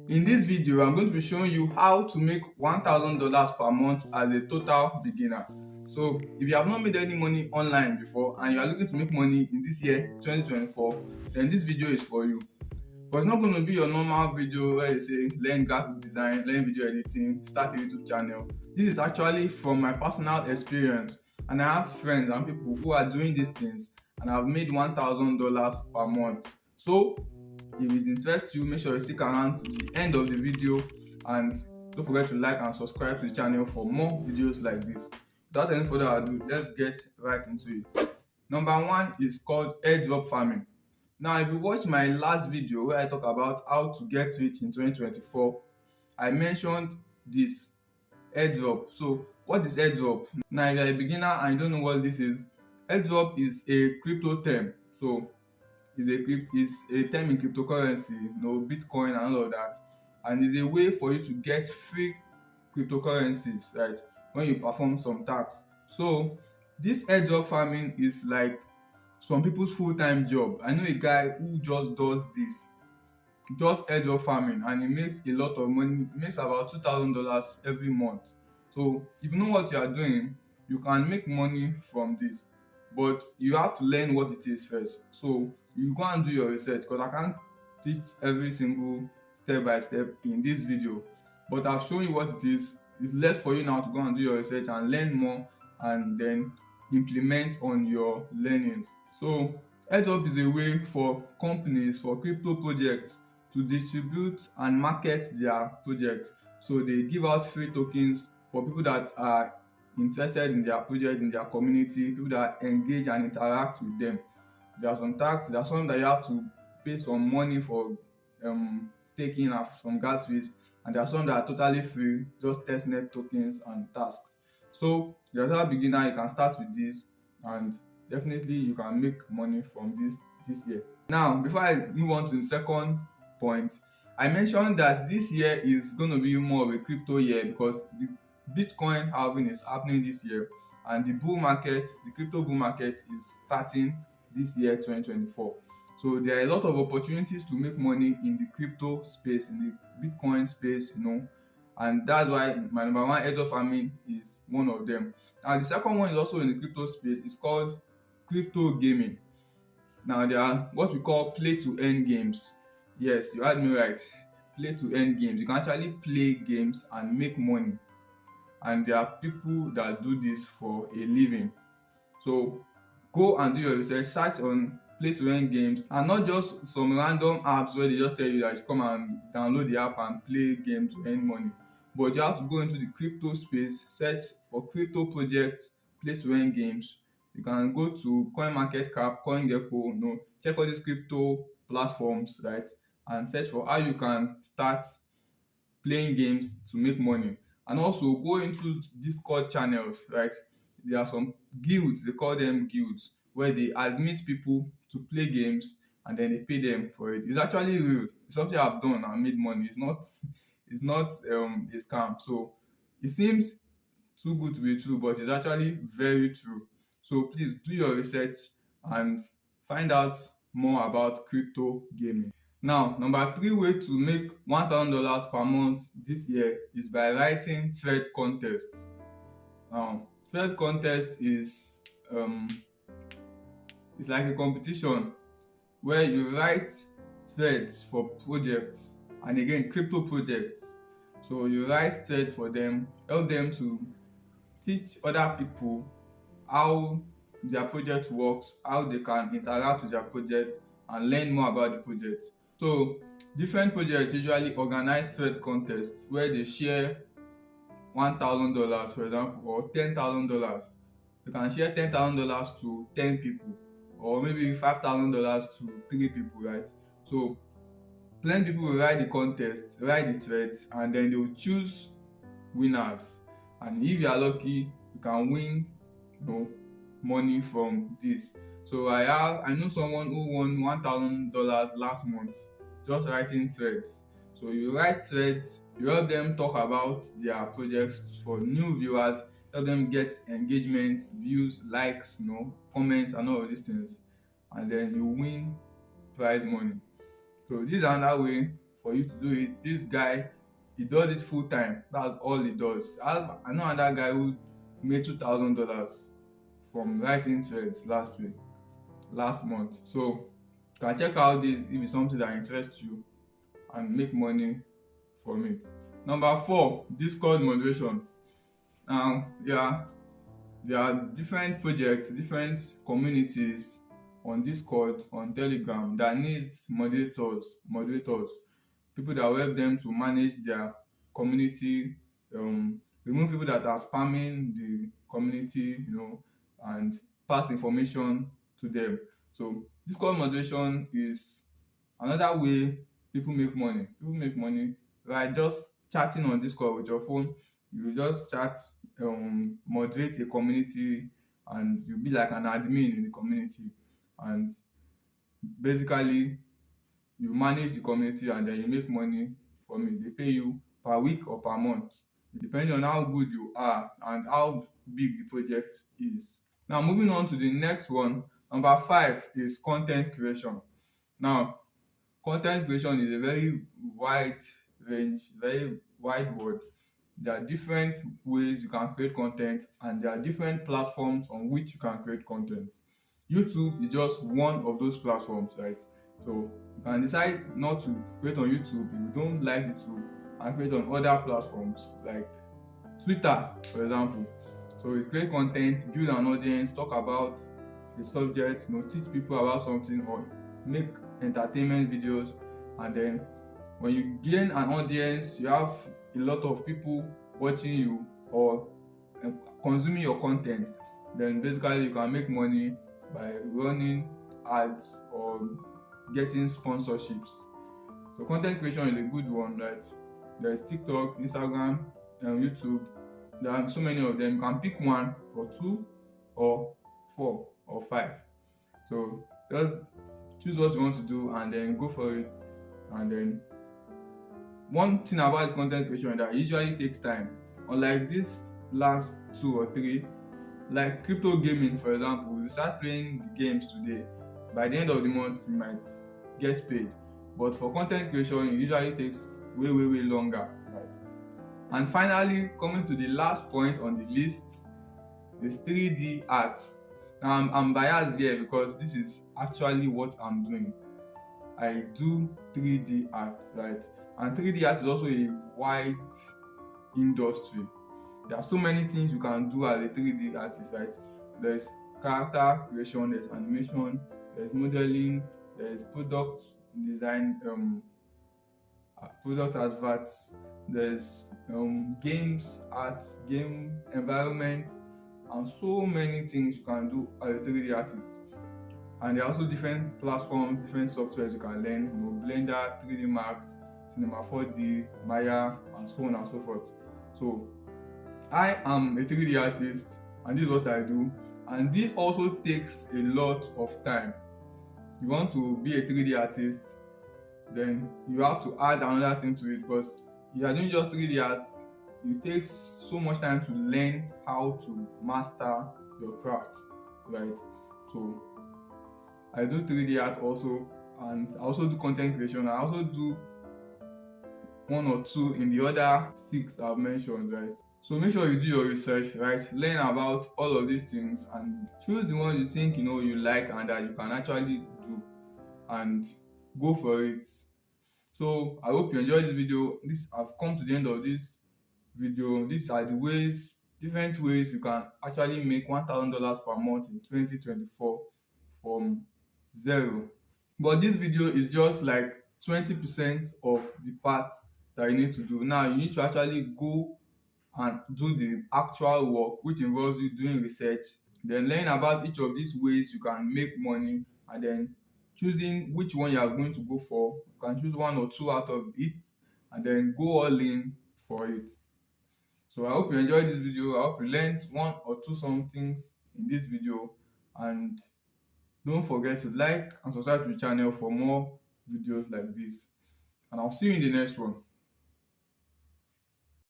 In this video, I'm going to be showing you how to make $1,000 per month as a total beginner. So if you have not made any money online before and you are looking to make money in this year 2024, then this video is for you. But it's not going to be your normal video where you say learn graphic design, learn video editing, start a YouTube channel. This is actually from my personal experience, and I have friends and people who are doing these things and have made $1,000 per month. So if it interests you, make sure you stick around to the end of the video, and don't forget to like and subscribe to the channel for more videos like this. Without any further ado, let's get right into it. Number one is called airdrop farming. Now, if you watch my last video where I talk about how to get rich in 2024, I mentioned this airdrop. So what is airdrop? Now, if you're a beginner and you don't know what this is, airdrop is a crypto term. So is a term in cryptocurrency, Bitcoin and all of that, and is a way for you to get free cryptocurrencies, right? When you perform some tasks. So this airdrop farming is like some people's full-time job. I know a guy who just does this, just airdrop farming, and he makes a lot of money. He makes about $2,000 every month. So if you know what you are doing, you can make money from this, but you have to learn what it is first. So you go and do your research, because I can't teach every single step by step in this video, but I've shown you what it is. It's left for you now to go and do your research and learn more, and then implement on your learnings. So airdrop is a way for companies, for crypto projects, to distribute and market their project. So they give out free tokens for people that are interested in their project, in their community, people that engage and interact with them. There are some tax, there are some that you have to pay some money for staking and some gas fees, and there are some that are totally free, just testnet tokens and tasks. So as a beginner, you can start with this, and definitely you can make money from this year. Now, before I move on to the second point, I mentioned that this year is going to be more of a crypto year because the Bitcoin halving is happening this year, and the crypto bull market is starting this year 2024. So there are a lot of opportunities to make money in the crypto space, in the Bitcoin space, and that's why my number one airdrop farming is one of them. And the second one is also in the crypto space. It's called crypto gaming. Now there are what we call play to earn games. Yes, you heard me right. Play to earn games. You can actually play games and make money, and there are people that do this for a living. So go and do your research, search on play to earn games, and not just some random apps where they just tell you that you come and download the app and play game to earn money. But you have to go into the crypto space, search for crypto projects, play to earn games. You can go to CoinMarketCap, CoinGecko, check all these crypto platforms, right? And search for how you can start playing games to make money. And also go into Discord channels, right? There are some guilds, they call them guilds, where they admit people to play games and then they pay them for it. It's actually real. It's something I've done and made money. It's not a scam. So it seems too good to be true, but it's actually very true. So please do your research and find out more about crypto gaming. Now, number three way to make $1,000 per month this year is by writing thread contests. Now, thread contest is it's like a competition where you write threads for projects, and again crypto projects. So you write threads for them, help them to teach other people how their project works, how they can interact with their project and learn more about the project. So different projects usually organize thread contests where they share $1,000, for example, or $10,000. You can share $10,000 to 10 people, or maybe $5,000 to 3 people, right? So plenty people will write the contest, write the threads, and then they will choose winners. And if you are lucky, you can win, money from this. So I know someone who won $1,000 last month just writing threads. So you write threads, you help them talk about their projects for new viewers, help them get engagements, views, likes, comments, and all of these things, and then you win prize money. So this is another way for you to do it. This guy, he does it full time. That's all he does. I know another guy who made $2,000 from writing threads last month. So you can check out this if it's something that interests you and make money from it. Number 4, Discord moderation. Now, yeah, there are different projects, different communities on Discord, on Telegram that needs moderators, people that will help them to manage their community, remove people that are spamming the community, and pass information to them. So Discord moderation is another way people make money. People make money by just chatting on Discord with your phone. You just chat, moderate a community, and you be like an admin in the community, and basically you manage the community and then you make money from it. They pay you per week or per month, depending on how good you are and how big the project is. Now, moving on to the next one, number 5 is content creation. Now, content creation is a very wide range, very wide word. There are different ways you can create content, and there are different platforms on which you can create content. YouTube is just one of those platforms, right? So you can decide not to create on YouTube if you don't like YouTube, and create on other platforms like Twitter, for example. So you create content, build an audience, talk about a subject, teach people about something, or make entertainment videos, and then when you gain an audience, you have a lot of people watching you or consuming your content, then basically you can make money by running ads or getting sponsorships. So content creation is a good one, right? There's TikTok, Instagram, and YouTube. There are so many of them. You can pick one or two or 4 or 5. So just choose what you want to do and then go for it. And then one thing about this content creation that usually takes time, unlike this last 2 or 3, like crypto gaming, for example. You start playing the games today, by the end of the month you might get paid. But for content creation, it usually takes way longer, right? And finally, coming to the last point on the list is 3D art. Now, I'm biased here because this is actually what I'm doing. I do 3D art, right? And 3D art is also a wide industry. There are so many things you can do as a 3D artist, right? There's character creation, there's animation, there's modeling, there's product design, product adverts, there's games art, game environment, and so many things you can do as a 3D artist. And there are also different platforms, different softwares you can learn, Blender, 3D Max, Cinema 4D, Maya, and so on and so forth. So I am a 3D artist, and this is what I do, and this also takes a lot of time. You want to be a 3D artist, then you have to add another thing to it, because if you are doing just 3D art, it takes so much time to learn how to master your craft, right? So I do 3D art also, and I also do content creation. I also do 1 or 2 in the other 6 I've mentioned, right? So make sure you do your research, right? Learn about all of these things and choose the one you think you like and that you can actually do, and go for it. So I hope you enjoyed this video. I've come to the end of this video. These are the different ways you can actually make $1,000 per month in 2024 from zero. But this video is just like 20% of the part that you need to do. Now you need to actually go and do the actual work, which involves you doing research, then learn about each of these ways you can make money, and then choosing which one you are going to go for. You can choose 1 or 2 out of it and then go all in for it. So I hope you enjoyed this video. I hope you learned 1 or 2 somethings in this video, and don't forget to like and subscribe to the channel for more videos like this, and I'll see you in the next one.